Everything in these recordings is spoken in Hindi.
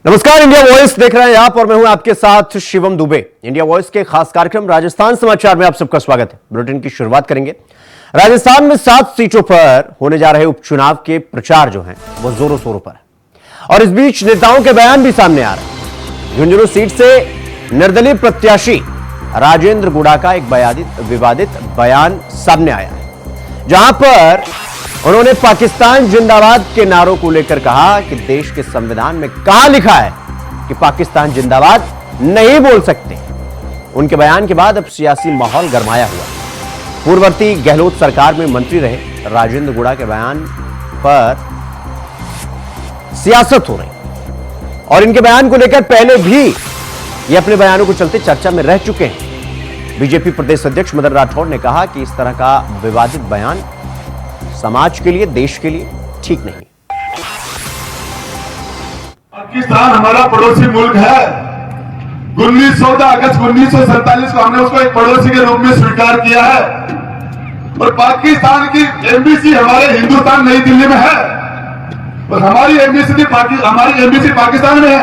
नमस्कार, इंडिया वॉइस देख रहे हैं आप और मैं हूं आपके साथ शिवम दुबे। इंडिया वॉइस के खास कार्यक्रम राजस्थान समाचार में आप सबका स्वागत है। बुलेटिन की शुरुआत करेंगे। राजस्थान में 7 सीटों पर होने जा रहे उपचुनाव के प्रचार जो हैं वो जोरों शोरों पर है और इस बीच नेताओं के बयान भी सामने आ रहे हैं। झुंझुनू सीट से निर्दलीय प्रत्याशी राजेंद्र गुड़ा का एक विवादित बयान सामने आया है, जहां पर उन्होंने पाकिस्तान जिंदाबाद के नारों को लेकर कहा कि देश के संविधान में कहां लिखा है कि पाकिस्तान जिंदाबाद नहीं बोल सकते। उनके बयान के बाद अब सियासी माहौल गरमाया हुआ है। पूर्ववर्ती गहलोत सरकार में मंत्री रहे राजेंद्र गुड़ा के बयान पर सियासत हो रही और इनके बयान को लेकर पहले भी ये अपने बयानों को चलते चर्चा में रह चुके हैं। बीजेपी प्रदेश अध्यक्ष मदन राठौड़ ने कहा कि इस तरह का विवादित बयान समाज के लिए, देश के लिए ठीक नहीं। पाकिस्तान हमारा पड़ोसी मुल्क है। 14 अगस्त 1947 को हमने उसको एक पड़ोसी के रूप में स्वीकार किया है और पाकिस्तान की एम्बेसी हमारे हिंदुस्तान नई दिल्ली में है और हमारी एम्बेसी पाकिस्तान में है।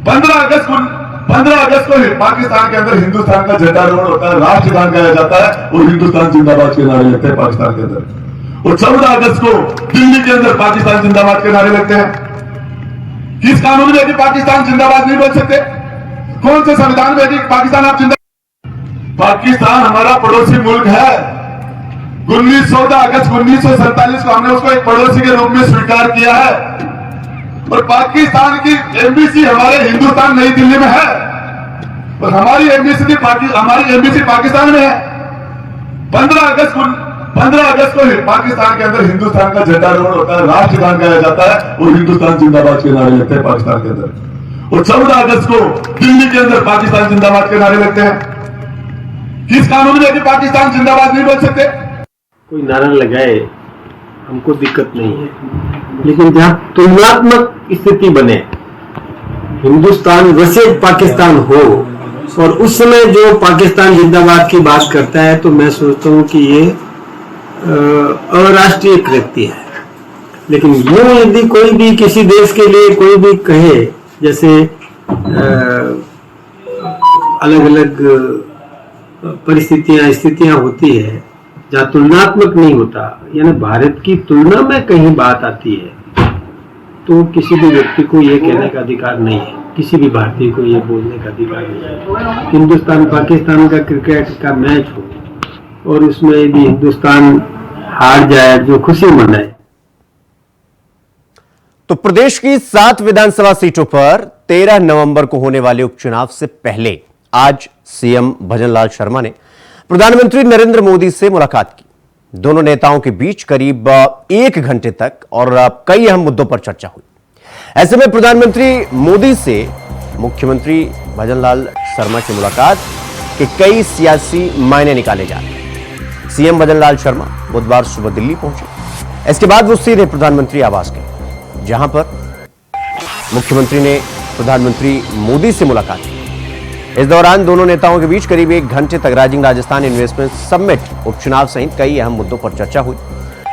15 अगस्त को पाकिस्तान के अंदर हिंदुस्तान का झंडारोहण होता है, राष्ट्रगान गाया जाता है और हिंदुस्तान जिंदाबाद के नारे लगते हैं पाकिस्तान के अंदर। और 14 अगस्त को दिल्ली के अंदर पाकिस्तान जिंदाबाद के नारे लगते हैं। किस कानून में कि पाकिस्तान जिंदाबाद नहीं बोल सकते? कौन से संविधान में कि पाकिस्तान आप जिंदाबाद? पाकिस्तान हमारा पड़ोसी मुल्क है। 14 अगस्त 1947 को हमने उसको एक पड़ोसी के रूप में स्वीकार किया है और पाकिस्तान की एम्बेसी हमारे हिंदुस्तान नई दिल्ली में है और हमारी एम्बेसी पाकिस्तान में है। 15 अगस्त को पाकिस्तान के अंदर हिंदुस्तान का झंडारोहण होता है, राष्ट्रगान गाया जाता है और हिंदुस्तान जिंदाबाद के नारे लगते हैं पाकिस्तान के अंदर। और 14 अगस्त को दिल्ली के अंदर पाकिस्तान जिंदाबाद के नारे लगते हैं। किस कानून में कि पाकिस्तान जिंदाबाद नहीं बोल सकते? कोई नारा लगाए हमको दिक्कत नहीं है, लेकिन जहां तुलनात्मक स्थिति बने, हिंदुस्तान वर्सेस पाकिस्तान हो और उस समय जो पाकिस्तान जिंदाबाद की बात करता है, तो मैं सोचता हूं कि ये अराष्ट्रीय कृत्य है। लेकिन यूं यदि कोई भी किसी देश के लिए कोई भी कहे, जैसे अलग अलग स्थितियां होती है जहां तुलनात्मक नहीं होता, यानी भारत की तुलना में कहीं बात आती है, तो किसी भी व्यक्ति को यह कहने का अधिकार नहीं है, किसी भी भारतीय को यह बोलने का अधिकार नहीं है। हिंदुस्तान पाकिस्तान का क्रिकेट का मैच हो और उसमें यदि हिंदुस्तान हार जाए, जो खुशी मनाए। तो प्रदेश की 7 विधानसभा सीटों पर 13 नवंबर को होने वाले उपचुनाव से पहले आज सीएम भजनलाल शर्मा ने प्रधानमंत्री नरेंद्र मोदी से मुलाकात की। दोनों नेताओं के बीच करीब 1 घंटे तक और कई अहम मुद्दों पर चर्चा हुई। ऐसे में प्रधानमंत्री मोदी से मुख्यमंत्री भजनलाल शर्मा की मुलाकात के कई सियासी मायने निकाले जा रहे हैं। सीएम भजनलाल शर्मा बुधवार सुबह दिल्ली पहुंचे। इसके बाद वो सीधे प्रधानमंत्री आवास गए, जहां पर मुख्यमंत्री ने प्रधानमंत्री मोदी से मुलाकात की। इस दौरान दोनों नेताओं के बीच करीब 1 घंटे तक राइजिंग राजस्थान इन्वेस्टमेंट समिट, उपचुनाव सहित कई अहम मुद्दों पर चर्चा हुई।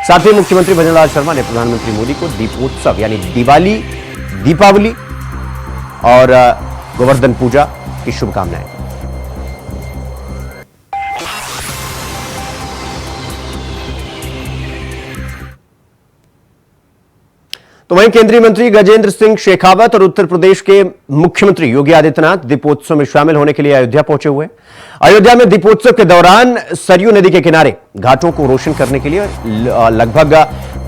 साथ ही मुख्यमंत्री भजनलाल शर्मा ने प्रधानमंत्री मोदी को दीपोत्सव यानी दीपावली और गोवर्धन पूजा की शुभकामनाएं दी। तो वहीं केंद्रीय मंत्री गजेंद्र सिंह शेखावत और उत्तर प्रदेश के मुख्यमंत्री योगी आदित्यनाथ दीपोत्सव में शामिल होने के लिए अयोध्या पहुंचे हुए। अयोध्या में दीपोत्सव के दौरान सरयू नदी के किनारे घाटों को रोशन करने के लिए लगभग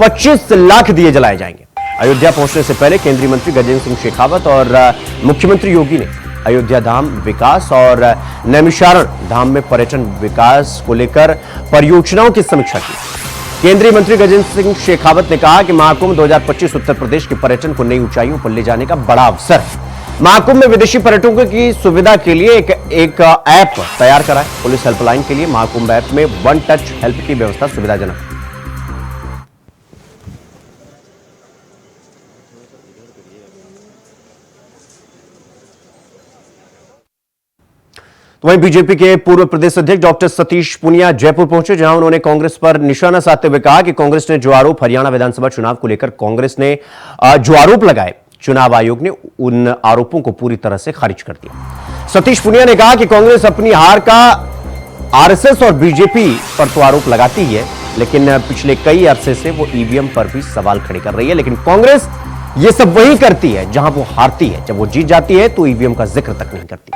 25 लाख दिए जलाए जाएंगे। अयोध्या पहुंचने से पहले केंद्रीय मंत्री गजेंद्र सिंह शेखावत और मुख्यमंत्री योगी ने अयोध्या धाम विकास और नैमिषारण धाम में पर्यटन विकास को लेकर परियोजनाओं की समीक्षा की। केंद्रीय मंत्री गजेंद्र सिंह शेखावत ने कहा कि महाकुंभ 2025 उत्तर प्रदेश के पर्यटन को नई ऊंचाइयों पर ले जाने का बड़ा अवसर है। महाकुंभ में विदेशी पर्यटकों की सुविधा के लिए एक ऐप तैयार कराए। पुलिस हेल्पलाइन के लिए महाकुंभ ऐप में 1 टच हेल्प की व्यवस्था सुविधाजनक है। वहीं बीजेपी के पूर्व प्रदेश अध्यक्ष डॉक्टर सतीश पूनिया जयपुर पहुंचे, जहां उन्होंने कांग्रेस पर निशाना साधते हुए कहा कि कांग्रेस ने जो आरोप हरियाणा विधानसभा चुनाव को लेकर कांग्रेस ने जो आरोप लगाए चुनाव आयोग ने उन आरोपों को पूरी तरह से खारिज कर दिया। सतीश पुनिया ने कहा कि कांग्रेस अपनी हार का आरएसएस और बीजेपी पर तो आरोप लगाती है, लेकिन पिछले कई अरसे से वो ईवीएम पर भी सवाल खड़े कर रही है। लेकिन कांग्रेस ये सब वही करती है जहां वो हारती है, जब वो जीत जाती है तो ईवीएम का जिक्र तक नहीं करती।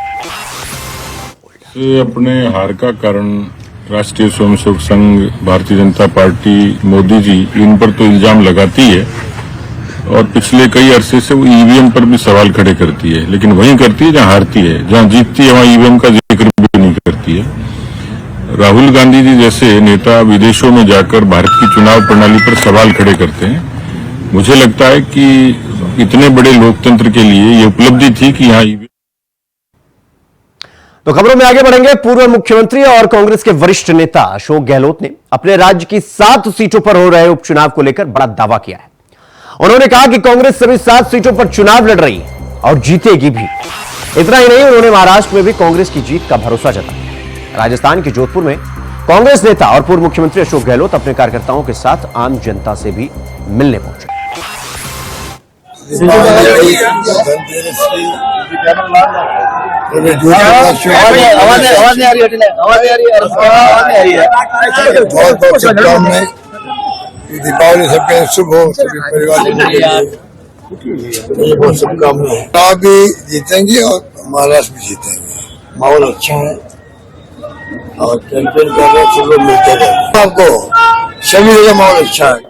अपने हार का कारण राष्ट्रीय स्वयंसेवक संघ, भारतीय जनता पार्टी, मोदी जी इन पर तो इल्जाम लगाती है और पिछले कई अरसे से वो ईवीएम पर भी सवाल खड़े करती है, लेकिन वहीं करती है जहां हारती है। जहां जीतती है वहां ईवीएम का जिक्र भी नहीं करती है। राहुल गांधी जी जैसे नेता विदेशों में जाकर भारत की चुनाव प्रणाली पर सवाल खड़े करते हैं। मुझे लगता है कि इतने बड़े लोकतंत्र के लिए ये उपलब्धि थी कि यहाँ ईवीएम। तो खबरों में आगे बढ़ेंगे। पूर्व मुख्यमंत्री और कांग्रेस के वरिष्ठ नेता अशोक गहलोत ने अपने राज्य की 7 सीटों पर हो रहे उपचुनाव को लेकर बड़ा दावा किया है। उन्होंने कहा कि कांग्रेस सभी 7 सीटों पर चुनाव लड़ रही है और जीतेगी भी। इतना ही नहीं, उन्होंने महाराष्ट्र में भी कांग्रेस की जीत का भरोसा जताया। राजस्थान के जोधपुर में कांग्रेस नेता और पूर्व मुख्यमंत्री अशोक गहलोत अपने कार्यकर्ताओं के साथ आम जनता से भी मिलने पहुंचे। बहुत शुभकामनाएं। दीपावली सबके शुभ हो, सभी परिवार के बहुत शुभकामनाएं। चुनाव भी जीतेंगे और महाराष्ट्र भी जीतेंगे। माहौल अच्छा है और कैंपेन कर रहे सब लोग मिलते रहे। आपको सभी जगह माहौल अच्छा है।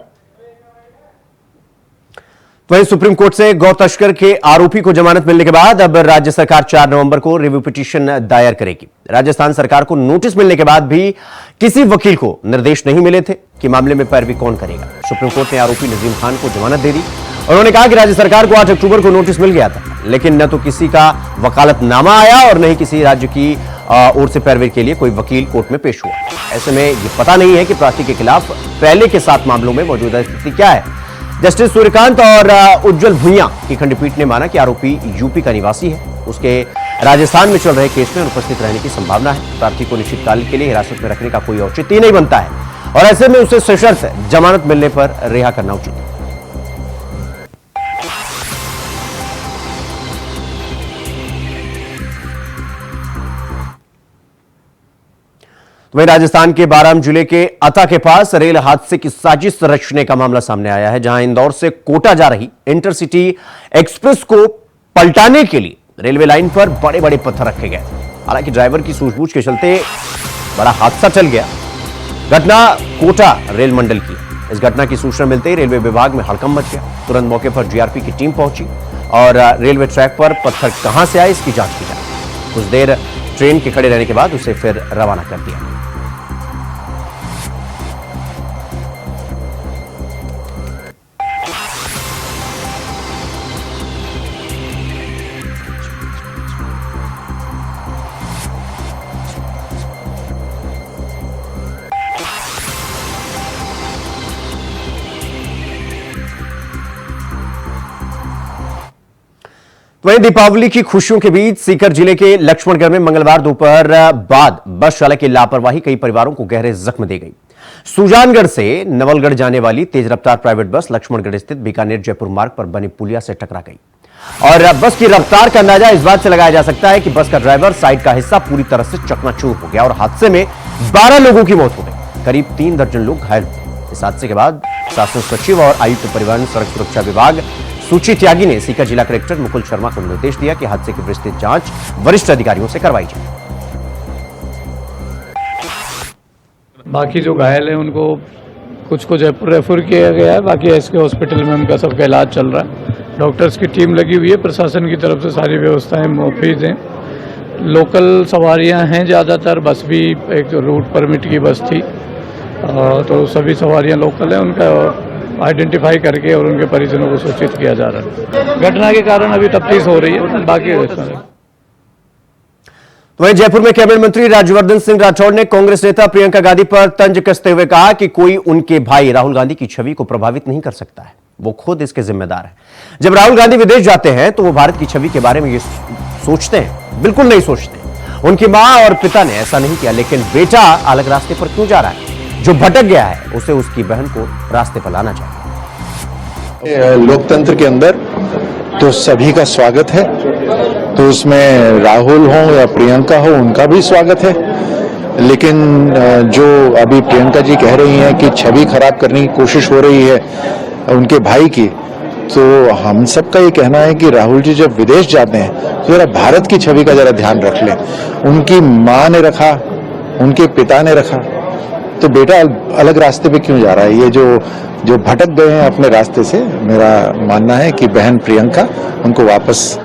वहीं सुप्रीम कोर्ट से गौ तस्कर के आरोपी को जमानत मिलने के बाद अब राज्य सरकार 4 नवंबर को रिव्यू पिटीशन दायर करेगी। राजस्थान सरकार को नोटिस मिलने के बाद भी किसी वकील को निर्देश नहीं मिले थे कि मामले में पैरवी कौन करेगा। सुप्रीम कोर्ट ने आरोपी नजीम खान को जमानत दे दी। उन्होंने कहा कि राज्य सरकार को 8 अक्टूबर को नोटिस मिल गया था, लेकिन न तो किसी का वकालतनामा आया और न ही किसी राज्य की ओर से पैरवी के लिए कोई वकील कोर्ट में पेश हुआ। ऐसे में ये पता नहीं है कि प्रार्थी के खिलाफ पहले के 7 मामलों में मौजूदा स्थिति क्या है। जस्टिस सूर्यकांत और उज्जवल भुइयां की खंडपीठ ने माना कि आरोपी यूपी का निवासी है। उसके राजस्थान में चल रहे केस में अनुपस्थित रहने की संभावना है। प्रार्थी को निश्चित काल के लिए हिरासत में रखने का कोई औचित्य नहीं बनता है और ऐसे में उसे सशर्त जमानत मिलने पर रिहा करना उचित है। वहीं राजस्थान के बाराम जिले के अता के पास रेल हादसे की साजिश रचने का मामला सामने आया है, जहां इंदौर से कोटा जा रही इंटरसिटी एक्सप्रेस को पलटाने के लिए रेलवे लाइन पर बड़े बड़े पत्थर रखे गए। हालांकि ड्राइवर की सूझबूझ के चलते बड़ा हादसा टल गया। घटना कोटा रेल मंडल की। इस घटना की सूचना मिलते ही रेलवे विभाग में हड़कंप मच गया। तुरंत मौके पर जीआरपी की टीम पहुंची और रेलवे ट्रैक पर पत्थर कहां से आए इसकी जांच की जाए। कुछ देर ट्रेन के खड़े रहने के बाद उसे फिर रवाना कर दिया। वहीं दीपावली की खुशियों के बीच सीकर जिले के लक्ष्मणगढ़ में मंगलवार दोपहर बाद बस चालक की लापरवाही कई परिवारों को गहरे जख्म दे गई। सुजानगढ़ से नवलगढ़ जाने वाली तेज रफ्तार प्राइवेट बस लक्ष्मणगढ़ स्थित बीकानेर जयपुर मार्ग पर बने पुलिया से टकरा गई और बस की रफ्तार का अंदाजा इस बात से लगाया जा सकता है कि बस का ड्राइवर साइड का हिस्सा पूरी तरह से चकनाचूर हो गया और हादसे में 12 लोगों की मौत हो गई। करीब 3 दर्जन लोग घायल हुए। इस हादसे के बाद शासन सचिव और आयुक्त परिवहन सड़क सुरक्षा विभाग सुची त्यागी ने सीकर जिला कलेक्टर मुकुल शर्मा को निर्देश दिया कि हादसे की विस्तृत जांच वरिष्ठ अधिकारियों से करवाई जाए। बाकी जो घायल है उनको कुछ को जयपुर रेफर किया गया है, बाकी एसके हॉस्पिटल में उनका सबका इलाज चल रहा है। डॉक्टर्स की टीम लगी हुई है, प्रशासन की तरफ से सारी व्यवस्थाएं मुफीद हैं। लोकल सवारियां हैं ज़्यादातर, बस भी एक रूट परमिट की बस थी तो सभी सवारियां लोकल हैं। उनका आइडेंटिफाई करके और उनके परिजनों को सूचित किया जा रहा है। घटना के कारण अभी तफ्तीश हो रही है, बाकी वहीं जयपुर में कैबिनेट मंत्री राज्यवर्धन सिंह राठौड़ ने कांग्रेस नेता प्रियंका गांधी पर तंज कसते हुए कहा कि कोई उनके भाई राहुल गांधी की छवि को प्रभावित नहीं कर सकता है, वो खुद इसके जिम्मेदार है। जब राहुल गांधी विदेश जाते हैं तो वो भारत की छवि के बारे में ये सोचते हैं? बिल्कुल नहीं सोचते। उनकी मां और पिता ने ऐसा नहीं किया, लेकिन बेटा अलग रास्ते पर क्यों जा रहा है? जो भटक गया है उसे उसकी बहन को रास्ते पर लाना चाहिए। लोकतंत्र के अंदर तो सभी का स्वागत है। तो उसमें राहुल हो या प्रियंका हो, उनका भी स्वागत है। लेकिन जो अभी प्रियंका जी कह रही हैं कि छवि खराब करने की कोशिश हो रही है उनके भाई की, तो हम सबका ये कहना है कि राहुल जी जब विदेश जाते हैं तो जरा भारत की छवि का जरा ध्यान रख लें। उनकी माँ ने रखा, उनके पिता ने रखा, तो बेटा अलग रास्ते पे क्यों जा रहा है? ये जो भटक गए हैं अपने रास्ते से, मेरा मानना है कि बहन प्रियंका उनको वापस।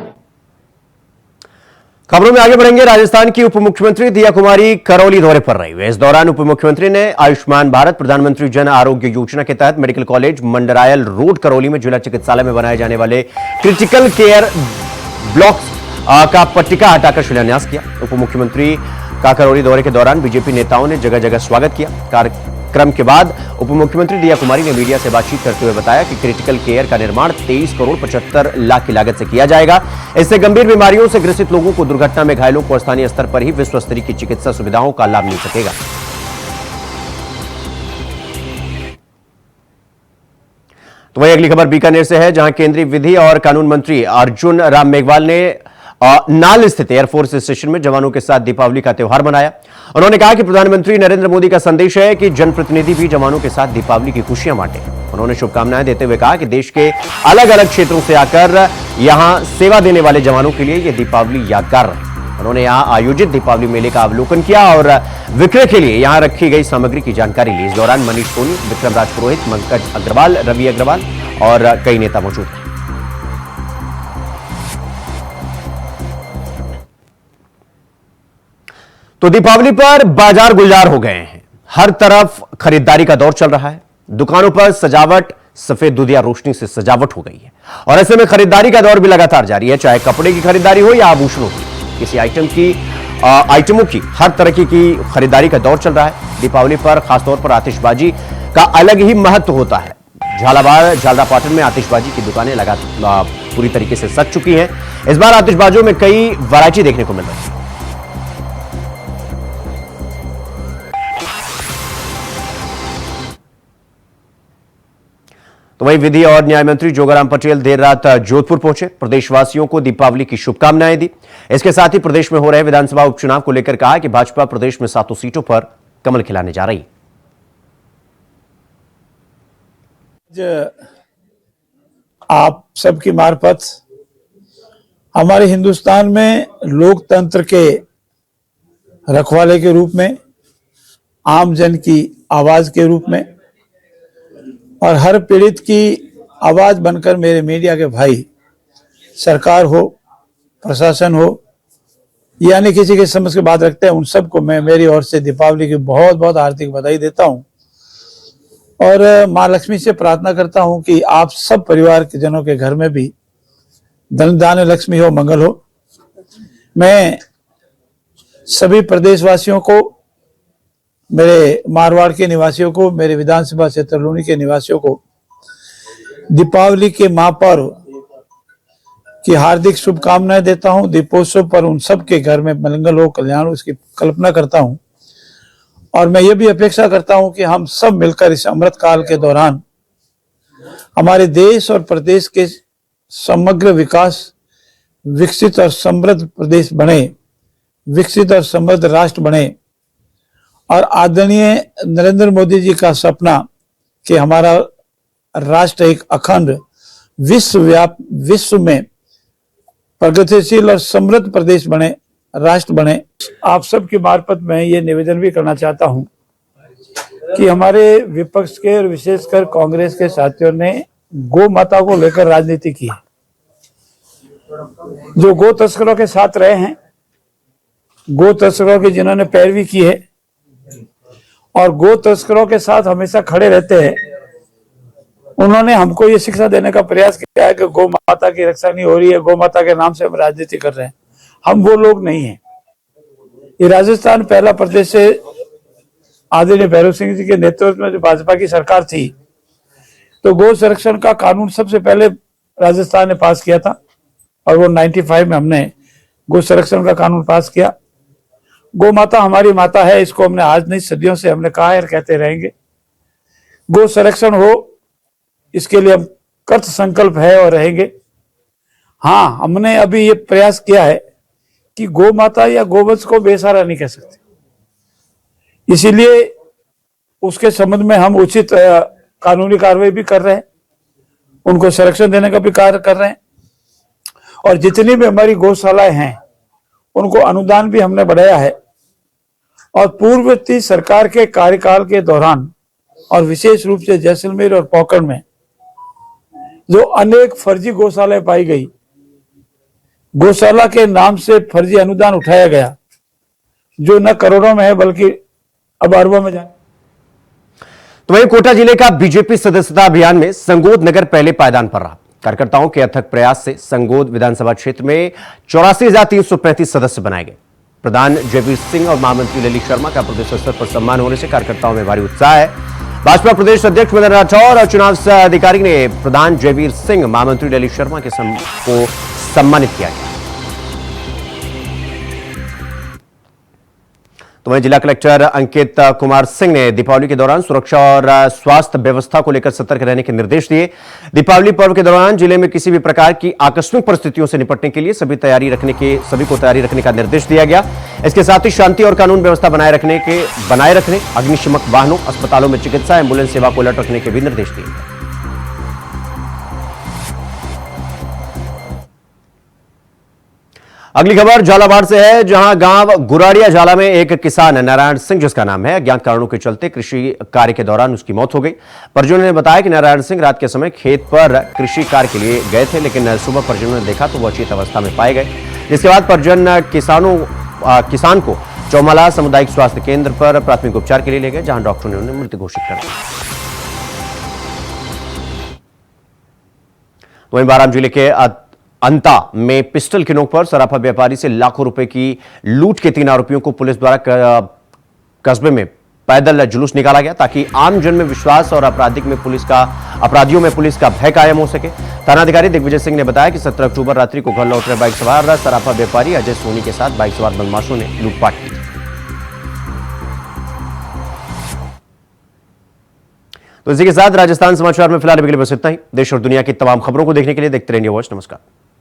खबरों में आगे बढ़ेंगे। राजस्थान की उप मुख्यमंत्री दिया कुमारी करौली दौरे पर रही हुई। इस दौरान उप मुख्यमंत्री ने आयुष्मान भारत प्रधानमंत्री जन आरोग्य योजना के तहत medical college Mandrayal road Karauli में जिला चिकित्सालय में बनाए जाने वाले क्रिटिकल केयर ब्लॉक्स का पट्टिका हटाकर शिलान्यास किया। उप मुख्यमंत्री का करौली दौरे के दौरान बीजेपी नेताओं ने जगह जगह स्वागत किया। कार्यक्रम के बाद उप मुख्यमंत्री दिया कुमारी ने मीडिया से बातचीत करते हुए बताया कि क्रिटिकल केयर का निर्माण 23 करोड़ 75 लाख की लागत से किया जाएगा। इससे गंभीर बीमारियों से ग्रसित लोगों को, दुर्घटना में घायलों को स्थानीय स्तर पर ही विश्व स्तरीय की चिकित्सा सुविधाओं का लाभ मिल सकेगा। तो वही अगली खबर बीकानेर से है, जहां केंद्रीय विधि और कानून मंत्री अर्जुन राम मेघवाल ने नाल स्थित एयरफोर्स स्टेशन में जवानों के साथ दीपावली का त्यौहार मनाया। उन्होंने कहा कि प्रधानमंत्री नरेंद्र मोदी का संदेश है कि जनप्रतिनिधि भी जवानों के साथ दीपावली की खुशियां बांटे। उन्होंने शुभकामनाएं देते हुए कहा कि देश के अलग अलग क्षेत्रों से आकर यहां सेवा देने वाले जवानों के लिए यह दीपावली यादगार रही। उन्होंने यहां आयोजित दीपावली मेले का अवलोकन किया और विक्रय के लिए यहां रखी गई सामग्री की जानकारी ली। इस दौरान मनीष सोनी, विक्रम राज पुरोहित, पंकज अग्रवाल, रवि अग्रवाल और कई नेता मौजूद थे। तो दीपावली पर बाजार गुलजार हो गए हैं। हर तरफ खरीदारी का दौर चल रहा है। दुकानों पर सजावट सफेद दुधिया रोशनी से सजावट हो गई है और ऐसे में खरीदारी का दौर भी लगातार जारी है। चाहे कपड़े की खरीदारी हो या आभूषणों की, किसी आइटमों की हर तरह की खरीदारी का दौर चल रहा है। दीपावली पर खासतौर पर आतिशबाजी का अलग ही महत्व होता है। झालरापाटन में आतिशबाजी की दुकानें लगातार पूरी तरीके से सज चुकी हैं। इस बार आतिशबाजियों में कई वैरायटी देखने को मिल रही है। तो वही विधि और न्याय मंत्री जोगाराम पटेल देर रात जोधपुर पहुंचे, प्रदेशवासियों को दीपावली की शुभकामनाएं दी। इसके साथ ही प्रदेश में हो रहे विधानसभा उपचुनाव को लेकर कहा कि भाजपा प्रदेश में 7 सीटों पर कमल खिलाने जा रही। आप सबकी मार्फत हमारे हिंदुस्तान में लोकतंत्र के रखवाले के रूप में, आम जन की आवाज के रूप में और हर पीड़ित की आवाज बनकर मेरे मीडिया के भाई, सरकार हो, प्रशासन हो, यानी किसी की समझ की बात रखते हैं, उन सबको मैं मेरी ओर से दीपावली की बहुत बहुत हार्दिक बधाई देता हूं और मां लक्ष्मी से प्रार्थना करता हूं कि आप सब परिवार के जनों के घर में भी धन धान्य लक्ष्मी हो, मंगल हो। मैं सभी प्रदेशवासियों को, मेरे मारवाड़ के निवासियों को, मेरे विधानसभा क्षेत्र लूनी के निवासियों को दीपावली के महापर्व की हार्दिक शुभकामनाएं देता हूं। दीपोत्सव पर उन सब के घर में मंगल हो, कल्याण हो, इसकी कल्पना करता हूं और मैं ये भी अपेक्षा करता हूं कि हम सब मिलकर इस अमृत काल के दौरान हमारे देश और प्रदेश के समग्र विकास, विकसित और समृद्ध प्रदेश बने, विकसित और समृद्ध राष्ट्र बने और आदरणीय नरेंद्र मोदी जी का सपना कि हमारा राष्ट्र एक अखंड विश्व में प्रगतिशील और समृद्ध प्रदेश बने, राष्ट्र बने। आप सबकी मार्फत मैं ये निवेदन भी करना चाहता हूं कि हमारे विपक्ष के और विशेषकर कांग्रेस के साथियों ने गौ माता को लेकर राजनीति की है। जो गौ तस्करों के साथ रहे हैं, गौ तस्करों की जिन्होंने पैरवी की है और गौ तस्करों के साथ हमेशा खड़े रहते हैं, उन्होंने हमको ये शिक्षा देने का प्रयास किया है कि गौ माता की रक्षा नहीं हो रही है, गौ माता के नाम से हम राजनीति कर रहे हैं। हम वो लोग नहीं हैं। ये राजस्थान पहला प्रदेश से आदरणीय भैरव सिंह जी के नेतृत्व में जो भाजपा की सरकार थी, तो गौ संरक्षण का कानून सबसे पहले राजस्थान ने पास किया था और वो 95 में हमने गौ संरक्षण का कानून पास किया। गौ माता हमारी माता है, इसको हमने आज नहीं सदियों से हमने कहा है और कहते रहेंगे। गौ संरक्षण हो, इसके लिए हम कृत संकल्प है और रहेंगे। हाँ, हमने अभी ये प्रयास किया है कि गौ माता या गोवंश को बेसहारा नहीं कह सकते, इसीलिए उसके संबंध में हम उचित कानूनी कार्रवाई भी कर रहे हैं, उनको संरक्षण देने का भी कार्य कर रहे हैं, और जितनी भी हमारी गौशालाएं हैं उनको अनुदान भी हमने बढ़ाया है। और पूर्ववर्ती सरकार के कार्यकाल के दौरान और विशेष रूप से जैसलमेर और पोखरण में जो अनेक फर्जी गौशालाएं पाई गई, गौशाला के नाम से फर्जी अनुदान उठाया गया, जो न करोड़ों में है बल्कि अब अरबों में जाए। तो वहीं कोटा जिले का बीजेपी सदस्यता अभियान में संगोद नगर पहले पायदान पर रहा। कार्यकर्ताओं के अथक प्रयास से संगोद विधानसभा क्षेत्र में 84,335 सदस्य बनाए गए। प्रधान जयवीर सिंह और महामंत्री ललित शर्मा का प्रदेश स्तर पर सम्मान होने से कार्यकर्ताओं में भारी उत्साह है। भाजपा प्रदेश अध्यक्ष मदन राठौर और चुनाव अधिकारी ने प्रधान जयवीर सिंह, महामंत्री ललित शर्मा को सम्मानित किया गया। तो वहीं जिला कलेक्टर अंकित कुमार सिंह ने दीपावली के दौरान सुरक्षा और स्वास्थ्य व्यवस्था को लेकर सतर्क रहने के निर्देश दिए। दीपावली पर्व के दौरान जिले में किसी भी प्रकार की आकस्मिक परिस्थितियों से निपटने के लिए सभी को तैयारी रखने का निर्देश दिया गया। इसके साथ ही शांति और कानून व्यवस्था बनाए रखने अग्निशमक वाहनों, अस्पतालों में चिकित्सा एम्बुलेंस सेवा को अलर्ट रखने के भी निर्देश दिए गए। अगली खबर झालावाड़ से है, जहां गांव गुराड़िया झाला में एक किसान नारायण सिंह, जिसका नाम है, अज्ञात कारणों के चलते कृषि कार्य के दौरान उसकी मौत हो गई। परिजनों ने बताया कि नारायण सिंह रात के समय खेत पर कृषि कार्य के लिए गए थे, लेकिन सुबह परिजनों ने देखा तो वो अचेत अवस्था में पाए गए। जिसके बाद परिजन किसान को चौमाला सामुदायिक स्वास्थ्य केंद्र पर प्राथमिक उपचार के लिए ले गए, जहां डॉक्टरों ने उन्हें मृत घोषित कर दिया। वहीं बाराम जिले के अंता में पिस्टल की नोक पर सराफा व्यापारी से लाखों रुपए की लूट के 3 आरोपियों को पुलिस द्वारा कस्बे में पैदल जुलूस निकाला गया, ताकि आम जन में विश्वास और अपराधियों में पुलिस का भय कायम हो सके। थानाधिकारी दिग्विजय सिंह ने बताया कि 17 अक्टूबर रात्रि को घर लौट रहे बाइक सवार सराफा व्यापारी अजय सोनी के साथ बाइक सवार बदमाशों ने लूटपाट की। तो इसी के साथ राजस्थान समाचार में फिलहाल अभी के लिए बस इतना ही। देश और दुनिया की तमाम खबरों को देखने के लिए देखते रहिए वॉच। नमस्कार।